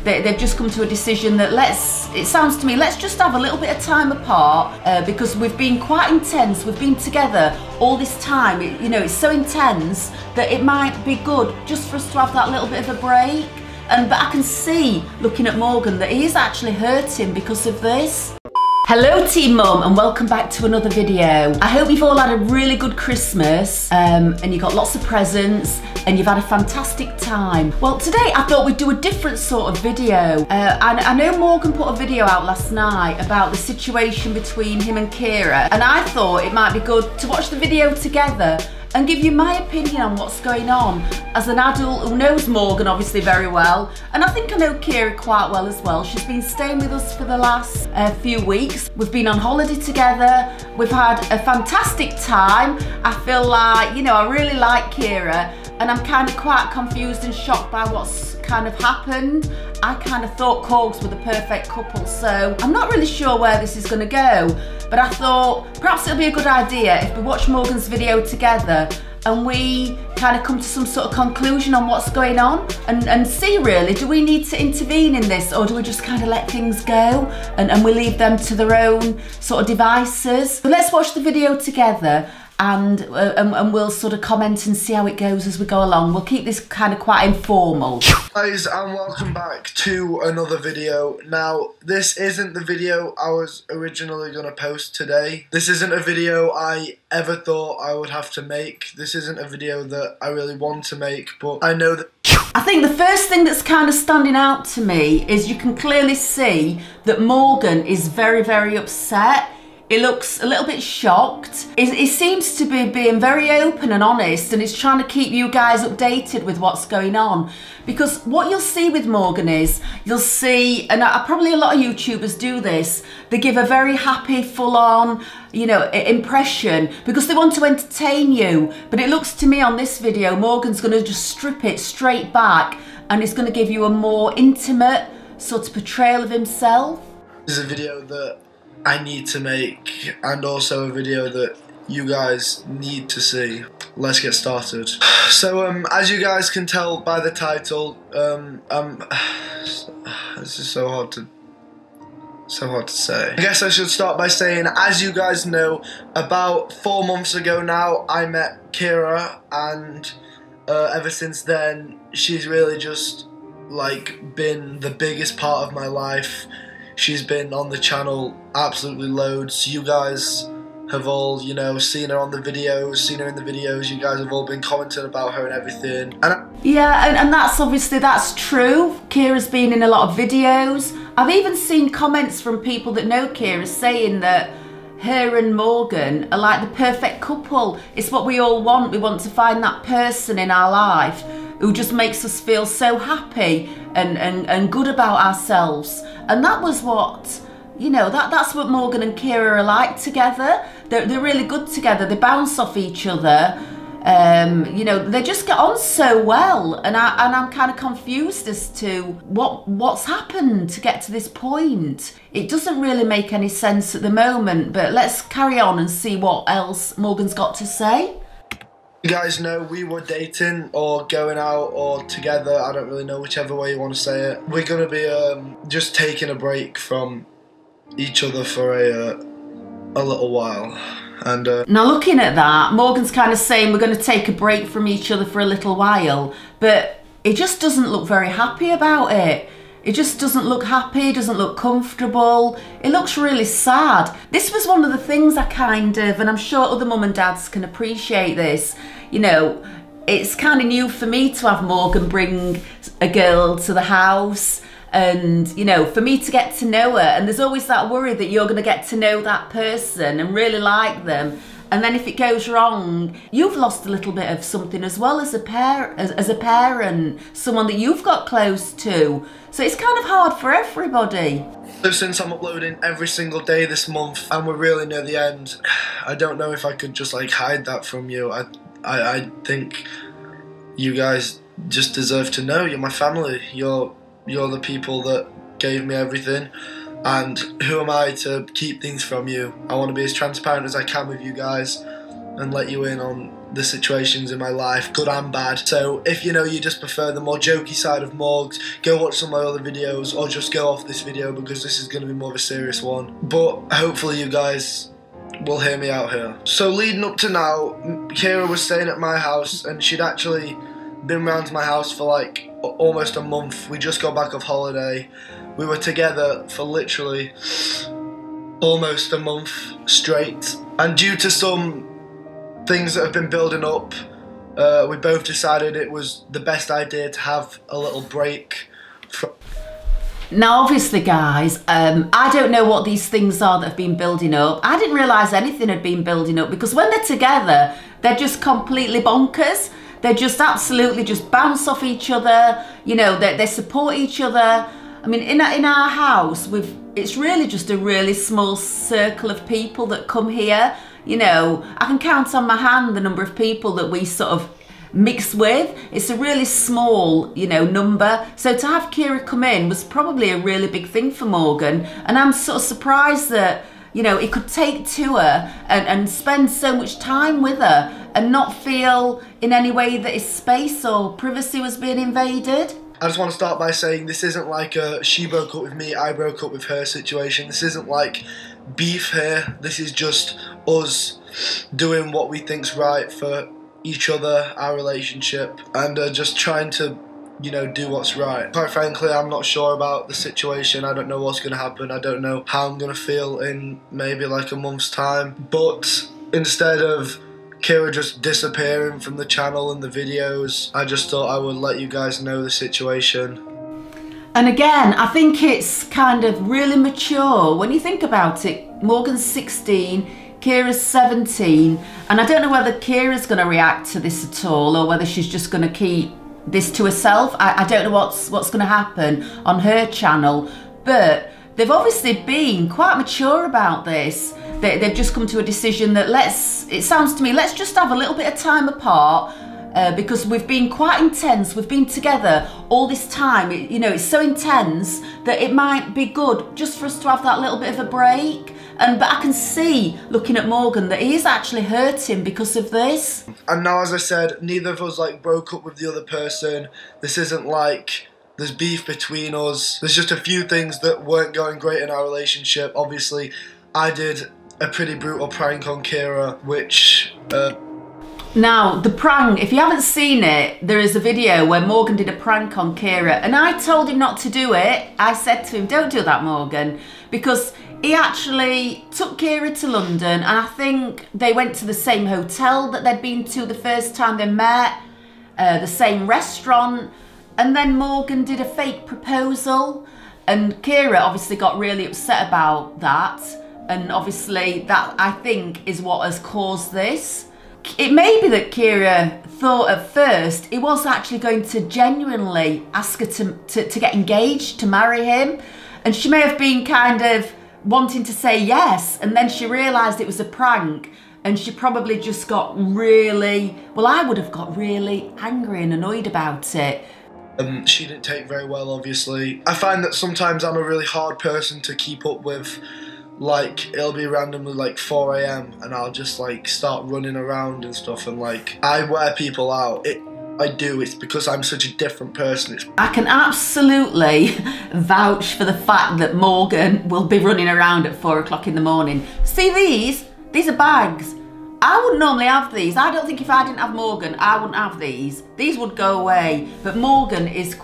they've just come to a decision that it sounds to me, let's just have a little bit of time apart because we've been quite intense. We've been together all this time. You know, it's so intense that it might be good just for us to have that little bit of a break. But I can see, looking at Morgan, that he is actually hurting because of this. Hello Team Mum and welcome back to another video. I hope you've all had a really good Christmas and you got lots of presents and you've had a fantastic time. Well, today I thought we'd do a different sort of video. I know Morgan put a video out last night about the situation between him and Kira, and I thought it might be good to watch the video together and give you my opinion on what's going on as an adult who knows Morgan obviously very well, and I think I know Kira quite well as well. She's been staying with us for the last few weeks. We've been on holiday together. We've had a fantastic time. I feel like, you know, I really like Kira, and I'm kind of quite confused and shocked by what's kind of happened. I kind of thought Morgz were the perfect couple, so I'm not really sure where this is going to go, but I thought perhaps it'll be a good idea if we watch Morgan's video together and we kind of come to some sort of conclusion on what's going on and see really, do we need to intervene in this, or do we just kind of let things go and we leave them to their own sort of devices? So let's watch the video together and we'll sort of comment and see how it goes as we go along. We'll keep this kind of quite informal. Guys, and welcome back to another video. Now, this isn't the video I was originally going to post today. This isn't a video I ever thought I would have to make. This isn't a video that I really want to make, but I know that... I think the first thing that's kind of standing out to me is you can clearly see that Morgan is very, very upset. He looks a little bit shocked. He seems to be being very open and honest, and he's trying to keep you guys updated with what's going on. Because what you'll see with Morgan is, you'll see, and probably a lot of YouTubers do this, they give a very happy, full-on, you know, impression because they want to entertain you. But it looks to me on this video, Morgan's going to just strip it straight back and he's going to give you a more intimate sort of portrayal of himself. This is a video that I need to make, and also a video that you guys need to see. Let's get started. So as you guys can tell by the title, this is so hard to say. I guess I should start by saying, as you guys know, about 4 months ago now I met Kira, and ever since then she's really just like been the biggest part of my life. She's been on the channel absolutely loads. You guys have all, you know, seen her on the videos, seen her in the videos. You guys have all been commenting about her and everything. Yeah, and that's true. Kira's been in a lot of videos. I've even seen comments from people that know Kira saying that her and Morgan are like the perfect couple. It's what we all want. We want to find that person in our life who just makes us feel so happy and good about ourselves. And that was what, you know, that's what Morgan and Kira are like together. They're really good together. They bounce off each other. You know, they just get on so well. And I'm kind of confused as to what's happened to get to this point. It doesn't really make any sense at the moment, but let's carry on and see what else Morgan's got to say. You guys know we were dating or going out or together, I don't really know, whichever way you want to say it. We're going to be just taking a break from each other for a little while. And now looking at that, Morgan's kind of saying we're going to take a break from each other for a little while, but he just doesn't look very happy about it. It just doesn't look happy, doesn't look comfortable. It looks really sad. This was one of the things I kind of, and I'm sure other mum and dads can appreciate this, you know, it's kind of new for me to have Morgan bring a girl to the house and, you know, for me to get to know her. And there's always that worry that you're going to get to know that person and really like them. And then if it goes wrong, you've lost a little bit of something as well as a parent, someone that you've got close to. So it's kind of hard for everybody. So since I'm uploading every single day this month and we're really near the end, I don't know if I could just like hide that from you. I think you guys just deserve to know. You're my family. You're the people that gave me everything. And who am I to keep things from you? I want to be as transparent as I can with you guys and let you in on the situations in my life, good and bad. So if you know you just prefer the more jokey side of Morgz, go watch some of my other videos, or just go off this video because this is going to be more of a serious one. But hopefully you guys will hear me out here. So leading up to now, Kira was staying at my house, and she'd actually been round to my house for like almost a month. We just got back off holiday. We were together for literally almost a month straight, and due to some things that have been building up, we both decided it was the best idea to have a little break from. Now obviously guys, I don't know what these things are that have been building up. I didn't realise anything had been building up, because when they're together they're just completely bonkers. They just absolutely just bounce off each other, you know, they support each other. I mean, in our house, it's really just a really small circle of people that come here. You know, I can count on my hand the number of people that we sort of mix with. It's a really small, you know, number. So to have Kira come in was probably a really big thing for Morgan. And I'm sort of surprised that, you know, he could take to her and spend so much time with her and not feel in any way that his space or privacy was being invaded. I just want to start by saying this isn't like a she broke up with me, I broke up with her situation. This isn't like beef here. This is just us doing what we think's right for each other, our relationship, and just trying to, you know, do what's right. Quite frankly, I'm not sure about the situation. I don't know what's going to happen. I don't know how I'm going to feel in maybe like a month's time. But instead of Kira just disappearing from the channel and the videos, I just thought I would let you guys know the situation. And again, I think it's kind of really mature when you think about it. Morgan's 16, Kira's 17, and I don't know whether Kira's going to react to this at all, or whether she's just going to keep this to herself. I don't know what's going to happen on her channel, but they've obviously been quite mature about this. They've just come to a decision that it sounds to me, let's just have a little bit of time apart, because we've been quite intense. We've been together all this time. You know, it's so intense that it might be good just for us to have that little bit of a break. But I can see, looking at Morgan, that he is actually hurting because of this. And now, as I said, neither of us like broke up with the other person. This isn't like there's beef between us. There's just a few things that weren't going great in our relationship. Obviously, I did a pretty brutal prank on Kira, which... Now, the prank, if you haven't seen it, there is a video where Morgan did a prank on Kira, and I told him not to do it. I said to him, don't do that, Morgan, because he actually took Kira to London, and I think they went to the same hotel that they'd been to the first time they met, the same restaurant, and then Morgan did a fake proposal, and Kira obviously got really upset about that. And obviously that, I think, is what has caused this. It may be that Kira thought at first he was actually going to genuinely ask her to get engaged, to marry him. And she may have been kind of wanting to say yes, and then she realised it was a prank, and she probably just got really, well, I would have got really angry and annoyed about it. She didn't take very well, obviously. I find that sometimes I'm a really hard person to keep up with. Like, it'll be randomly like 4 AM and I'll just like start running around and stuff, and like I wear people out. I do, it's because I'm such a different person. I can absolutely vouch for the fact that Morgan will be running around at 4 o'clock in the morning. See these are bags. I wouldn't normally have these. I don't think if I didn't have Morgan, I wouldn't have these. These would go away. But Morgan is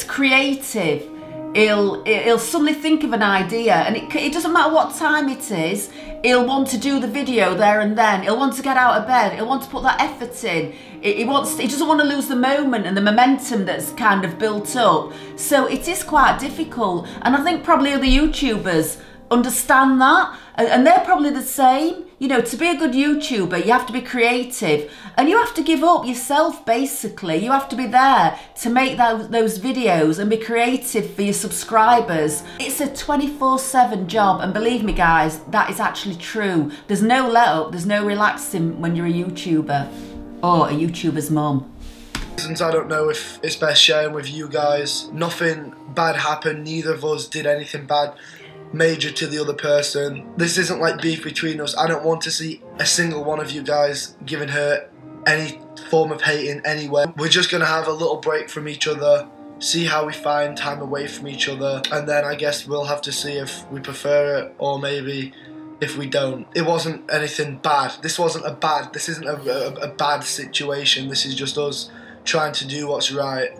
creative. He'll suddenly think of an idea, and it doesn't matter what time it is. He'll want to do the video there and then. He'll want to get out of bed. He'll want to put that effort in. He doesn't want to lose the moment and the momentum that's kind of built up. So it is quite difficult, and I think probably other YouTubers understand that, and they're probably the same. You know, to be a good YouTuber, you have to be creative, and you have to give up yourself, basically. You have to be there to make those videos and be creative for your subscribers. It's a 24/7 job, and believe me guys, that is actually true. There's no let up, there's no relaxing when you're a YouTuber, or a YouTuber's mum. Since I don't know if it's best sharing with you guys, nothing bad happened, neither of us did anything bad. major to the other person. This isn't like beef between us. I don't want to see a single one of you guys giving her any form of hate in any way. We're just gonna have a little break from each other, see how we find time away from each other, and then I guess we'll have to see if we prefer it or maybe if we don't. It wasn't anything bad. This isn't a bad situation. This is just us trying to do what's right.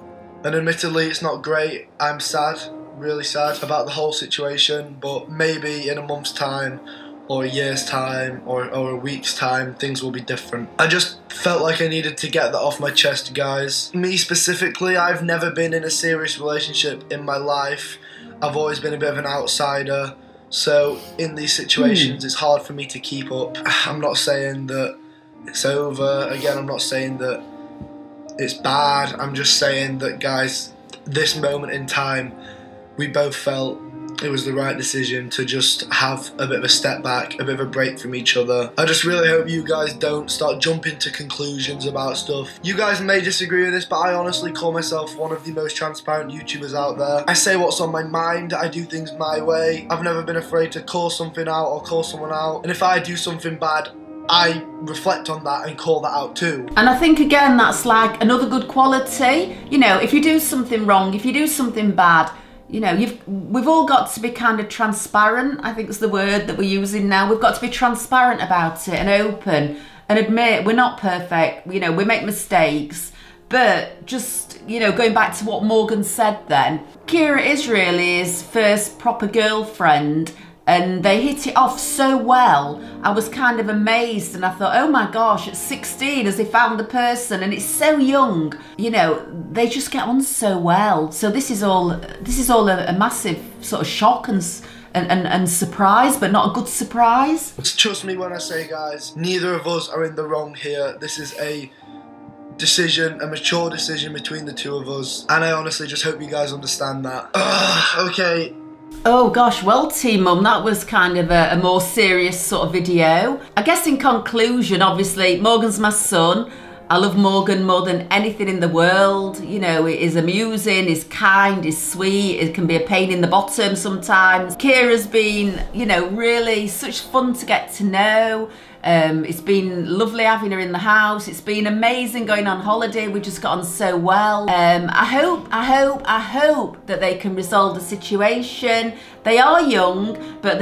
And admittedly, it's not great. I'm sad, really sad about the whole situation, but maybe in a month's time or a year's time or a week's time, things will be different. I just felt like I needed to get that off my chest, guys. Me specifically, I've never been in a serious relationship in my life. I've always been a bit of an outsider, so in these situations it's hard for me to keep up. I'm not saying that it's over. Again, I'm not saying that it's bad. I'm just saying that, guys, this moment in time, we both felt it was the right decision to just have a bit of a step back, a bit of a break from each other. I just really hope you guys don't start jumping to conclusions about stuff. You guys may disagree with this, but I honestly call myself one of the most transparent YouTubers out there. I say what's on my mind, I do things my way. I've never been afraid to call something out or call someone out. And if I do something bad, I reflect on that and call that out too. And I think, again, that's like another good quality. You know, if you do something wrong, if you do something bad, you know, we've all got to be kind of transparent. I think it's the word that we're using now. We've got to be transparent about it and open and admit we're not perfect. You know, we make mistakes. But just, you know, going back to what Morgan said then, Kira is really his first proper girlfriend, and they hit it off so well. I was kind of amazed, and I thought, oh my gosh, at 16 has he found the person, and it's so young. You know, they just get on so well. So this is all a massive sort of shock and surprise, but not a good surprise. Trust me when I say, guys, neither of us are in the wrong here. This is a decision, a mature decision between the two of us, and I honestly just hope you guys understand that. Okay. Oh gosh, well, Team Mum, that was kind of a more serious sort of video. I guess in conclusion, obviously, Morgan's my son. I love Morgan more than anything in the world. You know, he's amusing, he's kind, he's sweet, it can be a pain in the bottom sometimes. Kira's been, you know, really such fun to get to know. It's been lovely having her in the house. It's been amazing going on holiday. We just got on so well. I hope that they can resolve the situation. They are young, but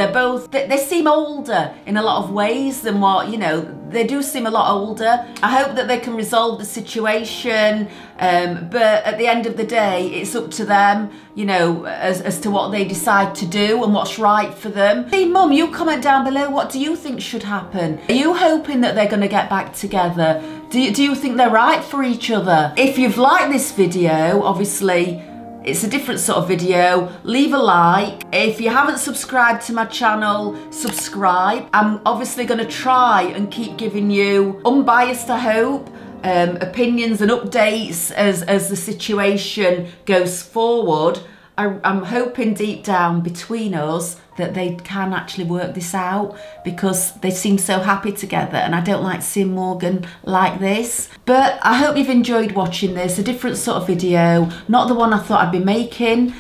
they seem older in a lot of ways than what, you know, they do seem a lot older. I hope that they can resolve the situation, but at the end of the day, it's up to them, you know, as to what they decide to do and what's right for them. Hey Mum, you comment down below, what do you think should happen? Are you hoping that they're going to get back together? Do you think they're right for each other? If you've liked this video, obviously, it's a different sort of video. Leave a like. If you haven't subscribed to my channel, subscribe. I'm obviously going to try and keep giving you unbiased, I hope, opinions and updates as the situation goes forward. I'm hoping deep down between us that they can actually work this out, because they seem so happy together, and I don't like seeing Morgan like this. But I hope you've enjoyed watching this, a different sort of video, not the one I thought I'd be making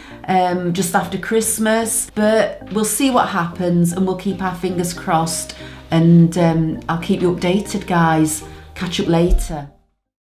just after Christmas, but we'll see what happens and we'll keep our fingers crossed, and I'll keep you updated, guys. Catch up later.